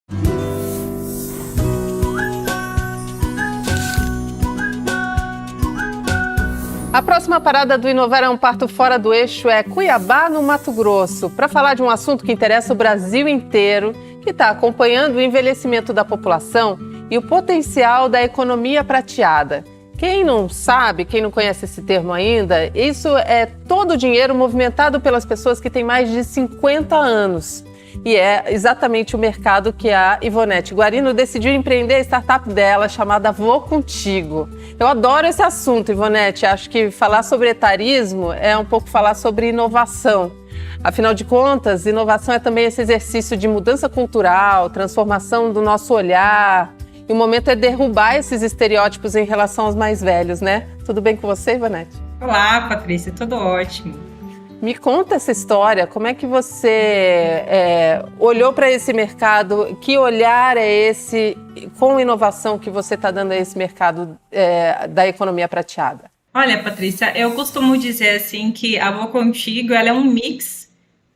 A próxima parada do Inovar é um parto fora do eixo, é Cuiabá, no Mato Grosso, para falar de um assunto que interessa o Brasil inteiro, que está acompanhando o envelhecimento da população e o potencial da economia prateada. Quem não sabe, quem não conhece esse termo ainda, isso é todo o dinheiro movimentado pelas pessoas que têm mais de 50 anos. E é exatamente o mercado que a Ivonete Guarino decidiu empreender a startup dela, chamada Vou Contigo. Eu adoro esse assunto, Ivonete. Acho que falar sobre etarismo é um pouco falar sobre inovação. Afinal de contas, inovação é também esse exercício de mudança cultural, transformação do nosso olhar. E o momento é derrubar esses estereótipos em relação aos mais velhos, né? Tudo bem com você, Ivonete? Olá, Patrícia. Tudo ótimo. Me conta essa história, como é que você olhou para esse mercado, que olhar é esse, com inovação que você está dando a esse mercado da economia prateada? Olha, Patrícia, eu costumo dizer assim que a Vou Contigo ela é um mix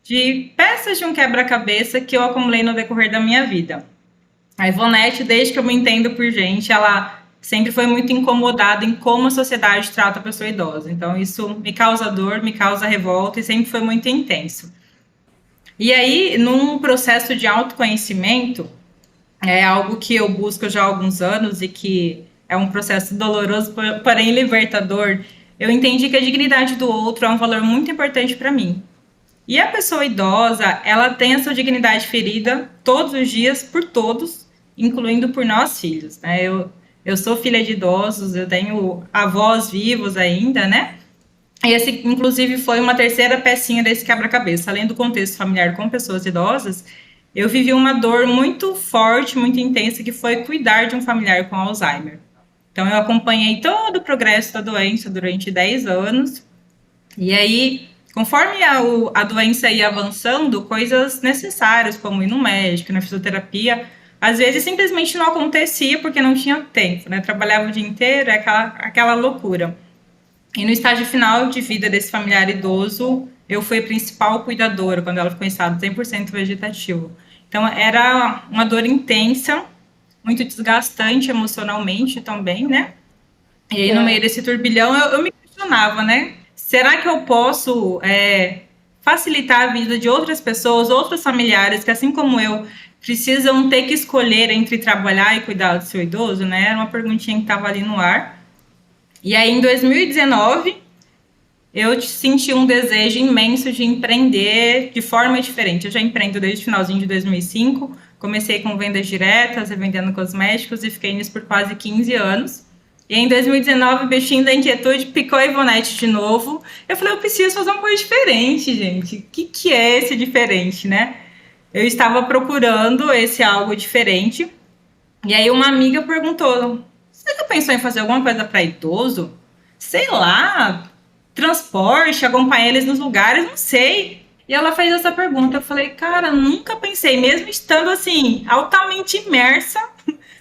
de peças de um quebra-cabeça que eu acumulei no decorrer da minha vida. A Ivonete, desde que eu me entendo por gente, ela sempre foi muito incomodada em como a sociedade trata a pessoa idosa. Então, isso me causa dor, me causa revolta e sempre foi muito intenso. E aí, num processo de autoconhecimento, é algo que eu busco já há alguns anos e que é um processo doloroso, porém libertador, eu entendi que a dignidade do outro é um valor muito importante para mim. E a pessoa idosa, ela tem a sua dignidade ferida todos os dias por todos, incluindo por nós filhos, né? Eu sou filha de idosos, eu tenho avós vivos ainda, né? E esse, inclusive, foi uma terceira pecinha desse quebra-cabeça. Além do contexto familiar com pessoas idosas, eu vivi uma dor muito forte, muito intensa, que foi cuidar de um familiar com Alzheimer. Então, eu acompanhei todo o progresso da doença durante 10 anos. E aí, conforme a doença ia avançando, coisas necessárias, como ir no médico, na fisioterapia, às vezes simplesmente não acontecia porque não tinha tempo, né? Trabalhava o dia inteiro, aquela loucura. E no estágio final de vida desse familiar idoso, eu fui a principal cuidadora quando ela ficou em estado 100% vegetativo. Então, era uma dor intensa, muito desgastante emocionalmente também, né? E aí, no meio desse turbilhão, eu me questionava, né? Será que eu posso facilitar a vida de outras pessoas, outros familiares que, assim como eu, precisam ter que escolher entre trabalhar e cuidar do seu idoso, né? Era uma perguntinha que estava ali no ar. E aí, em 2019, eu senti um desejo imenso de empreender de forma diferente. Eu já empreendo desde o finalzinho de 2005, comecei com vendas diretas, vendendo cosméticos e fiquei nisso por quase 15 anos. E em 2019, o bichinho da inquietude picou a Ivonete de novo. Eu falei, eu preciso fazer uma coisa diferente, gente. O que é esse diferente, né? Eu estava procurando esse algo diferente. E aí uma amiga perguntou, você já pensou em fazer alguma coisa para idoso? Sei lá, transporte, acompanhar eles nos lugares, não sei. E ela fez essa pergunta. Eu falei, cara, nunca pensei, mesmo estando assim, altamente imersa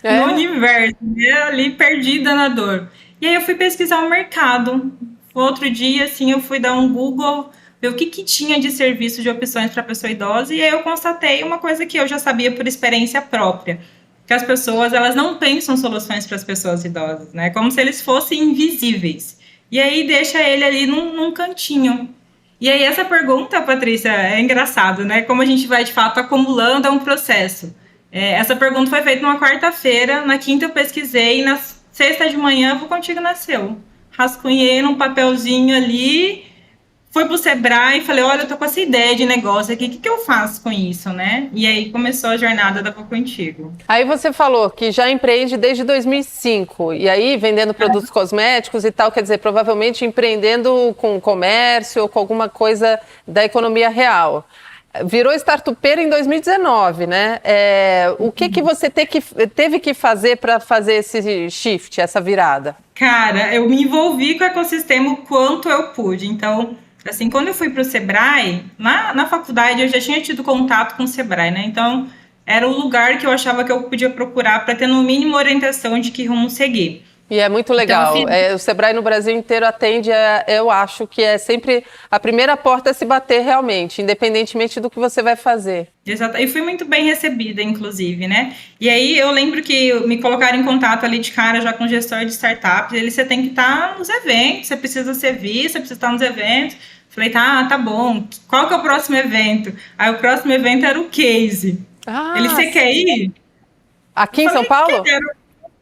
no universo, né? Ali perdida na dor. E aí eu fui pesquisar o mercado. Outro dia, assim, eu fui dar um Google, ver o que tinha de serviço de opções para pessoa idosa, e aí eu constatei uma coisa que eu já sabia por experiência própria, que as pessoas, elas não pensam soluções para as pessoas idosas, né? Como se eles fossem invisíveis. E aí deixa ele ali num cantinho. E aí essa pergunta, Patrícia, é engraçado, né? Como a gente vai, de fato, acumulando a um processo. Essa pergunta foi feita numa quarta-feira, na quinta eu pesquisei, e na sexta de manhã Vou Contigo nasceu. Rascunhei num papelzinho ali, fui pro Sebrae e falei, olha, eu tô com essa ideia de negócio aqui, o que eu faço com isso, né? E aí começou a jornada da Vou Contigo. Aí você falou que já empreende desde 2005, e aí vendendo produtos cosméticos e tal, quer dizer, provavelmente empreendendo com comércio ou com alguma coisa da economia real. Virou startupeira em 2019, né? O que você teve que fazer para fazer esse shift, essa virada? Cara, eu me envolvi com o ecossistema o quanto eu pude. Então, assim, quando eu fui para o Sebrae, na faculdade eu já tinha tido contato com o Sebrae, né? Então, era o lugar que eu achava que eu podia procurar para ter no mínimo orientação de que rumo seguir. E é muito legal. O Sebrae no Brasil inteiro atende, eu acho que é sempre a primeira porta a se bater realmente, independentemente do que você vai fazer. Exato. E fui muito bem recebida, inclusive, né? E aí eu lembro que me colocaram em contato ali de cara já com o gestor de startups. Ele, você tem que estar nos eventos, você precisa ser visto, você precisa estar nos eventos. Falei, tá bom. Qual que é o próximo evento? Aí o próximo evento era o Case. Ele, você quer ir? Aqui em São Paulo? Quero.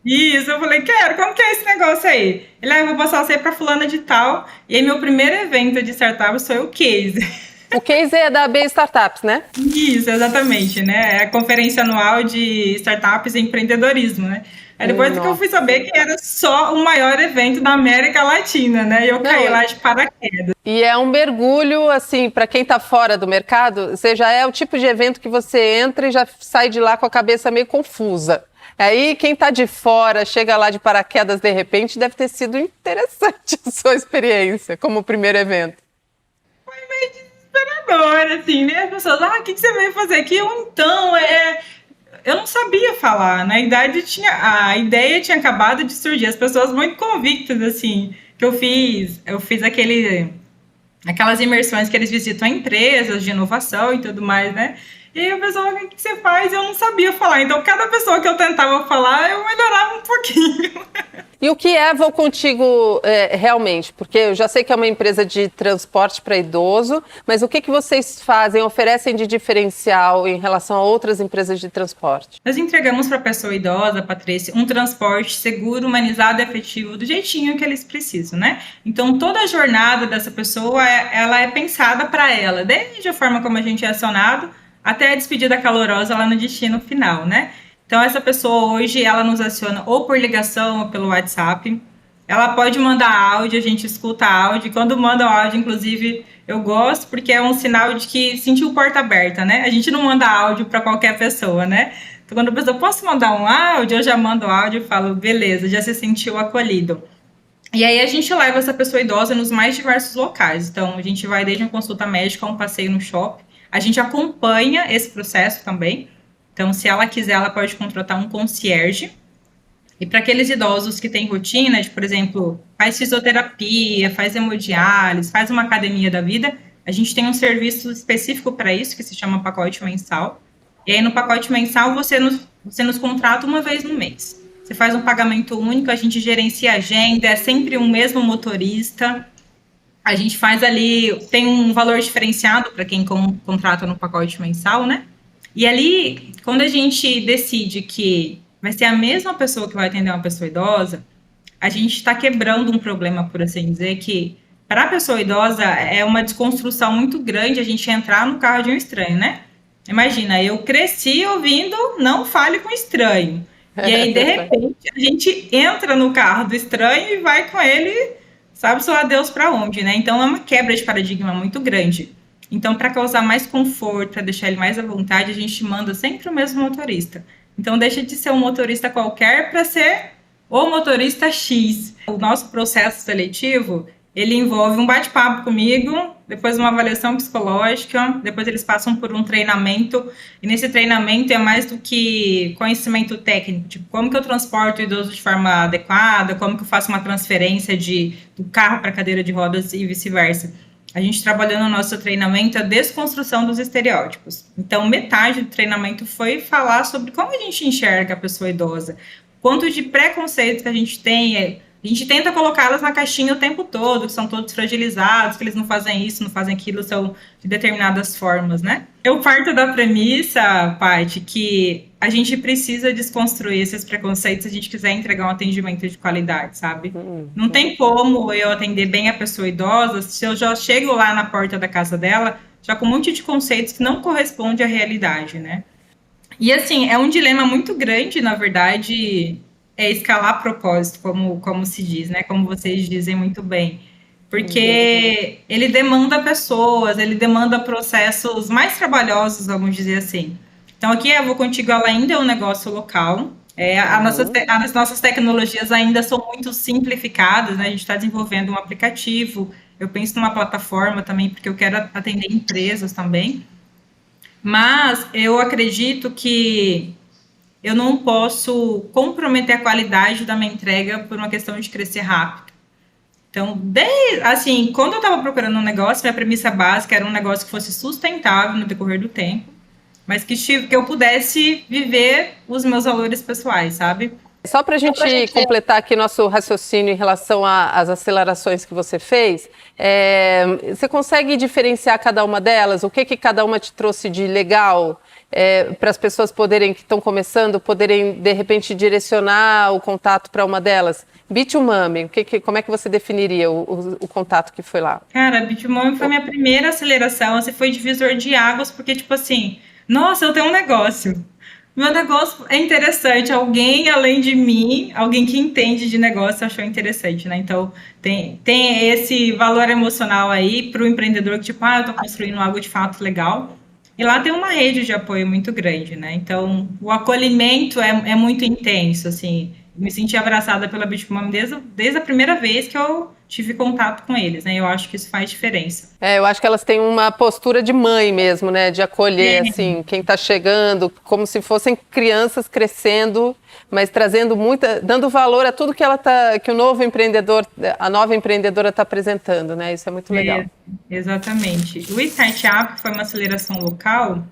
Isso, eu falei, quero, como que é esse negócio aí? Ele, eu vou passar você para fulana de tal. E aí, meu primeiro evento de startups foi o Case. O Case é da B Startups, né? Isso, exatamente, né? É a conferência anual de startups e empreendedorismo, né? Aí depois que eu fui saber que era só o maior evento da América Latina, né? E eu caí lá de paraquedas. E é um mergulho, assim, para quem está fora do mercado, você já é o tipo de evento que você entra e já sai de lá com a cabeça meio confusa. Aí, quem está de fora, chega lá de paraquedas de repente, deve ter sido interessante a sua experiência como primeiro evento. Foi meio desesperador, assim, né? As pessoas, o que você veio fazer aqui? Eu não sabia falar, na idade a ideia tinha acabado de surgir, as pessoas muito convictas, assim, que eu fiz aquelas imersões que eles visitam empresas de inovação e tudo mais, né? E aí o pessoal, o que você faz? Eu não sabia falar. Então, cada pessoa que eu tentava falar, eu melhorava um pouquinho. E o que é Vou Contigo realmente? Porque eu já sei que é uma empresa de transporte para idoso, mas o que vocês fazem, oferecem de diferencial em relação a outras empresas de transporte? Nós entregamos para a pessoa idosa, Patrícia, um transporte seguro, humanizado e efetivo, do jeitinho que eles precisam, né? Então, toda a jornada dessa pessoa, ela é pensada para ela, desde a forma como a gente é acionado, até a despedida calorosa lá no destino final, né? Então, essa pessoa hoje, ela nos aciona ou por ligação ou pelo WhatsApp. Ela pode mandar áudio, a gente escuta áudio. Quando manda o áudio, inclusive, eu gosto, porque é um sinal de que sentiu porta aberta, né? A gente não manda áudio para qualquer pessoa, né? Então, quando a pessoa, posso mandar um áudio? Eu já mando áudio e falo, beleza, já se sentiu acolhido. E aí, a gente leva essa pessoa idosa nos mais diversos locais. Então, a gente vai desde uma consulta médica a um passeio no shopping. A gente acompanha esse processo também. Então, se ela quiser, ela pode contratar um concierge. E para aqueles idosos que têm rotina de, por exemplo, faz fisioterapia, faz hemodiálise, faz uma academia da vida, a gente tem um serviço específico para isso, que se chama pacote mensal. E aí, no pacote mensal, você nos contrata uma vez no mês. Você faz um pagamento único, a gente gerencia a agenda, é sempre um mesmo motorista. A gente faz ali, tem um valor diferenciado para quem contrata no pacote mensal, né? E ali, quando a gente decide que vai ser a mesma pessoa que vai atender uma pessoa idosa, a gente está quebrando um problema, por assim dizer, que para a pessoa idosa é uma desconstrução muito grande a gente entrar no carro de um estranho, né? Imagina, eu cresci ouvindo não fale com estranho. E aí, de repente, a gente entra no carro do estranho e vai com ele, sabe só Deus para onde, né? Então, é uma quebra de paradigma muito grande. Então, para causar mais conforto, para deixar ele mais à vontade, a gente manda sempre o mesmo motorista. Então, deixa de ser um motorista qualquer para ser o motorista X. O nosso processo seletivo, ele envolve um bate-papo comigo, depois uma avaliação psicológica, depois eles passam por um treinamento, e nesse treinamento é mais do que conhecimento técnico, tipo, como que eu transporto o idoso de forma adequada, como que eu faço uma transferência do carro para a cadeira de rodas e vice-versa. A gente trabalhou no nosso treinamento a desconstrução dos estereótipos. Então, metade do treinamento foi falar sobre como a gente enxerga a pessoa idosa, quanto de preconceitos que a gente tem. A gente tenta colocá-las na caixinha o tempo todo, que são todos fragilizados, que eles não fazem isso, não fazem aquilo, são de determinadas formas, né? Eu parto da premissa, Paty, que a gente precisa desconstruir esses preconceitos se a gente quiser entregar um atendimento de qualidade, sabe? Não tem como eu atender bem a pessoa idosa se eu já chego lá na porta da casa dela já com um monte de conceitos que não correspondem à realidade, né? E, assim, é um dilema muito grande, na verdade, escalar propósito, como se diz, né? Como vocês dizem muito bem. Porque ele demanda pessoas, ele demanda processos mais trabalhosos, vamos dizer assim. Então, aqui a Vou Contigo, ela ainda é um negócio local. As nossas tecnologias ainda são muito simplificadas, né? A gente está desenvolvendo um aplicativo, eu penso numa plataforma também, porque eu quero atender empresas também. Mas eu acredito que eu não posso comprometer a qualidade da minha entrega por uma questão de crescer rápido. Então, assim, quando eu estava procurando um negócio, minha premissa básica era um negócio que fosse sustentável no decorrer do tempo, mas que eu pudesse viver os meus valores pessoais, sabe? Só para a gente completar aqui nosso raciocínio em relação às acelerações que você fez, você consegue diferenciar cada uma delas? O que cada uma te trouxe de legal para as pessoas poderem, que estão começando, poderem, de repente, direcionar o contato para uma delas? Bitumami, como é que você definiria o contato que foi lá? Cara, Bitumami foi minha primeira aceleração, assim, foi divisor de águas, porque, tipo assim, nossa, eu tenho um negócio. Meu negócio é interessante. Alguém além de mim, alguém que entende de negócio, achou interessante, né? Então, tem esse valor emocional aí para o empreendedor que, tipo, eu estou construindo algo de fato legal. E lá tem uma rede de apoio muito grande, né? Então, o acolhimento é muito intenso, assim. Me senti abraçada pela Bitmom desde a primeira vez que eu tive contato com eles, né? Eu acho que isso faz diferença. Eu acho que elas têm uma postura de mãe mesmo, né? De acolher, assim, quem está chegando, como se fossem crianças crescendo, mas trazendo dando valor a tudo que o novo empreendedor, a nova empreendedora está apresentando, né? Isso é muito legal. Exatamente. O Startup foi uma aceleração local.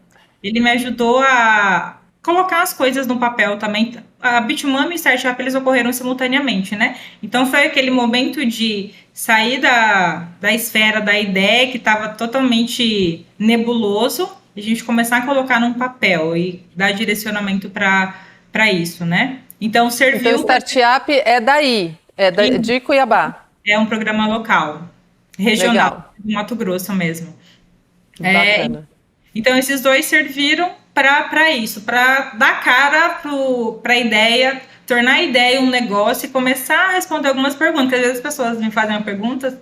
Ele me ajudou a colocar as coisas no papel também. A Bitmami e o Startup, eles ocorreram simultaneamente, né? Então, foi aquele momento de sair da esfera da ideia, que estava totalmente nebuloso, e a gente começar a colocar num papel e dar direcionamento para isso, né? Então, serviu... Então, o Startup é daí, de Cuiabá. É um programa local, regional, do Mato Grosso mesmo. Bacana. Então, esses dois serviram para isso, para dar cara para a ideia, tornar a ideia um negócio e começar a responder algumas perguntas. Às vezes as pessoas me fazem perguntas,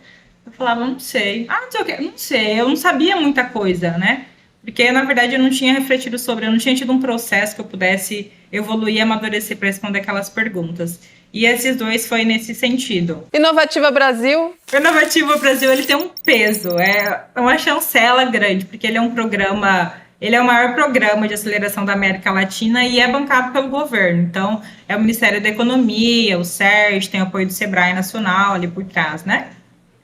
eu falava, não sei. Não sei o quê, não sei, eu não sabia muita coisa, né? Porque, na verdade, eu não tinha refletido sobre, eu não tinha tido um processo que eu pudesse evoluir e amadurecer para responder aquelas perguntas. E esses dois foi nesse sentido. Inovativa Brasil? O Inovativa Brasil, ele tem um peso, é uma chancela grande, porque ele é um programa, ele é o maior programa de aceleração da América Latina e é bancado pelo governo. Então, é o Ministério da Economia, o CERJ, tem o apoio do Sebrae Nacional ali por trás, né?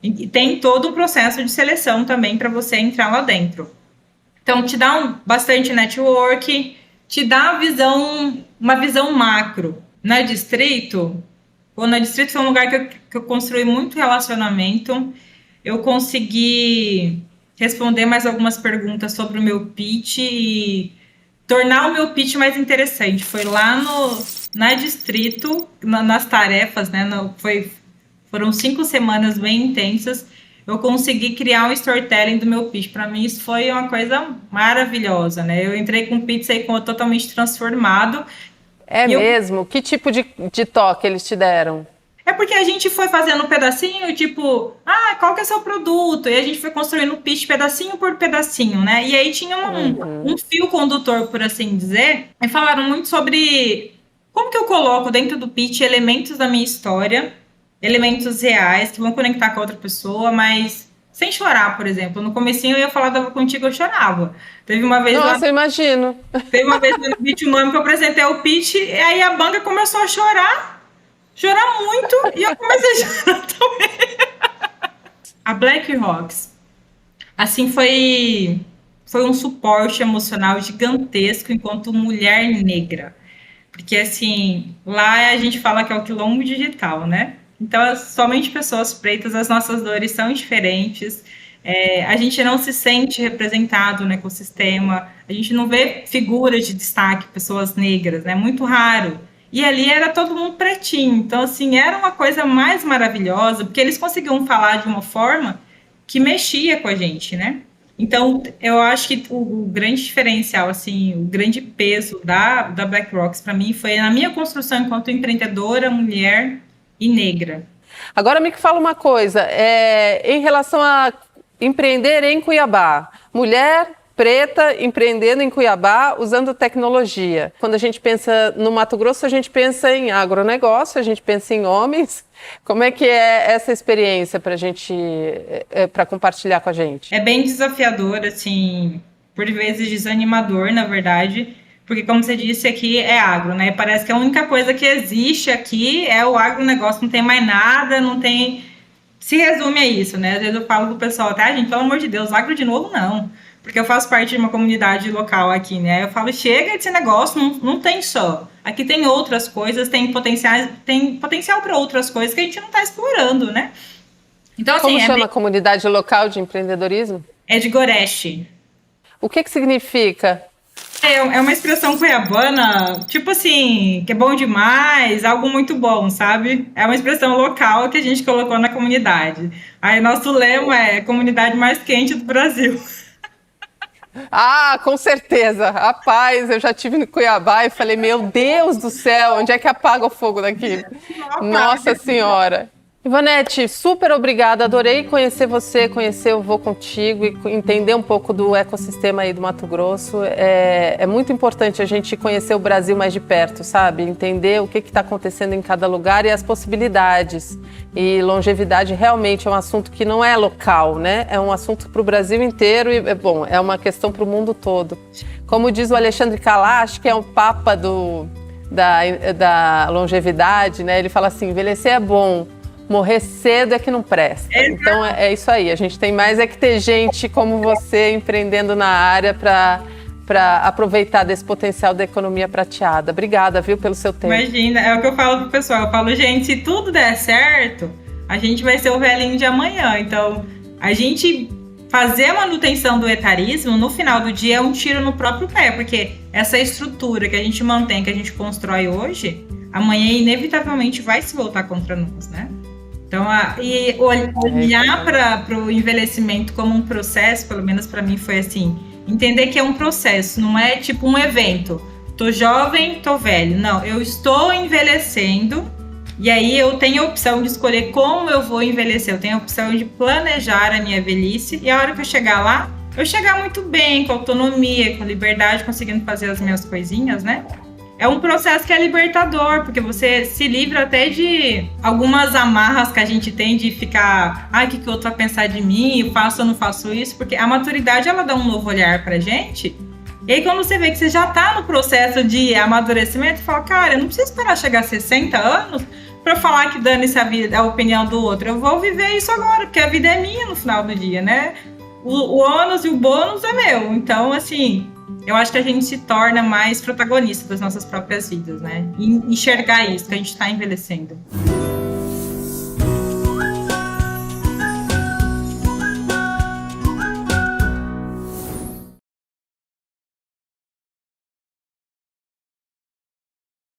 E tem todo um processo de seleção também para você entrar lá dentro. Então, te dá bastante network, te dá uma visão macro. Na Distrito foi um lugar que eu construí muito relacionamento. Eu consegui responder mais algumas perguntas sobre o meu pitch e tornar o meu pitch mais interessante. Foi lá na Distrito, nas tarefas, né? Foram 5 semanas bem intensas. Eu consegui criar um storytelling do meu pitch. Para mim, isso foi uma coisa maravilhosa, né? Eu entrei com o pitch aí totalmente transformado. Mesmo? Que tipo de toque eles te deram? É porque a gente foi fazendo um pedacinho, tipo, qual que é o seu produto? E a gente foi construindo o pitch pedacinho por pedacinho, né? E aí tinha um fio condutor, por assim dizer, e falaram muito sobre como que eu coloco dentro do pitch elementos da minha história, elementos reais que vão conectar com a outra pessoa, mas sem chorar, por exemplo. No comecinho eu ia falar contigo, eu chorava. Teve uma vez Nossa, eu imagino. Teve uma vez no Bitmami que eu apresentei o pitch, e aí a banca começou a chorar muito, e eu comecei a chorar também. A BlackRocks, assim, foi um suporte emocional gigantesco enquanto mulher negra. Porque, assim, lá a gente fala que é o quilombo digital, né? Então, somente pessoas pretas, as nossas dores são diferentes. A gente não se sente representado no ecossistema, a gente não vê figuras de destaque, pessoas negras, é muito raro. E ali era todo mundo pretinho, então assim, era uma coisa mais maravilhosa, porque eles conseguiam falar de uma forma que mexia com a gente, né? Então, eu acho que o grande diferencial, assim, o grande peso da BlackRocks para mim foi na minha construção enquanto empreendedora, mulher e negra. Agora me fala uma coisa, em relação a empreender em Cuiabá, mulher preta empreendendo em Cuiabá usando tecnologia. Quando a gente pensa no Mato Grosso, a gente pensa em agronegócio, a gente pensa em homens. Como é que é essa experiência para compartilhar com a gente? É bem desafiador, assim, por vezes desanimador, na verdade, porque, como você disse, aqui é agro, né? Parece que a única coisa que existe aqui é o agronegócio, não tem mais nada, não tem... Se resume a isso, né? Às vezes eu falo pro pessoal, tá, gente, pelo amor de Deus, agro de novo, não. Porque eu faço parte de uma comunidade local aqui, né? Eu falo, chega desse negócio, não tem só. Aqui tem outras coisas, tem potencial para outras coisas que a gente não está explorando, né? Então, assim, como chama a comunidade local de empreendedorismo? É de Goreche. O que significa? É uma expressão cuiabana, tipo assim, que é bom demais, algo muito bom, sabe? É uma expressão local que a gente colocou na comunidade. Aí nosso lema é comunidade mais quente do Brasil. Ah, com certeza. Rapaz, eu já estive no Cuiabá e falei, meu Deus do céu, onde é que apaga o fogo daqui? Nossa Senhora. Ivonete, super obrigada, adorei conhecer você, conhecer o Vou Contigo e entender um pouco do ecossistema aí do Mato Grosso. É muito importante a gente conhecer o Brasil mais de perto, sabe? Entender o que está acontecendo em cada lugar e as possibilidades. E longevidade realmente é um assunto que não é local, né? É um assunto para o Brasil inteiro e, bom, é uma questão para o mundo todo. Como diz o Alexandre Kalash, que é um papa da longevidade, né? Ele fala assim, envelhecer é bom, morrer cedo é que não presta. Então é isso aí, a gente tem mais que ter gente como você empreendendo na área para aproveitar desse potencial da economia prateada. Obrigada, viu, pelo seu tempo. Imagina, é o que eu falo pro pessoal, eu falo, gente, se tudo der certo, a gente vai ser o velhinho de amanhã. Então, a gente fazer a manutenção do etarismo, no final do dia, é um tiro no próprio pé, porque essa estrutura que a gente mantém, que a gente constrói hoje, amanhã inevitavelmente vai se voltar contra nós, né? Então, olhar para o envelhecimento como um processo, pelo menos para mim foi assim, entender que é um processo, não é tipo um evento. Tô jovem, tô velho. Não, eu estou envelhecendo e aí eu tenho a opção de escolher como eu vou envelhecer. Eu tenho a opção de planejar a minha velhice e a hora que eu chegar lá, eu chegar muito bem, com autonomia, com liberdade, conseguindo fazer as minhas coisinhas, né? É um processo que é libertador, porque você se livra até de algumas amarras que a gente tem de ficar, o que o outro vai pensar de mim, eu faço ou não faço isso, porque a maturidade, ela dá um novo olhar pra gente, e aí quando você vê que você já tá no processo de amadurecimento, você fala, cara, eu não preciso esperar chegar a 60 anos pra falar que dane-se a opinião do outro, eu vou viver isso agora, porque a vida é minha no final do dia, né? O ônus e o bônus é meu, então, assim... Eu acho que a gente se torna mais protagonista das nossas próprias vidas, né? E enxergar isso, que a gente está envelhecendo.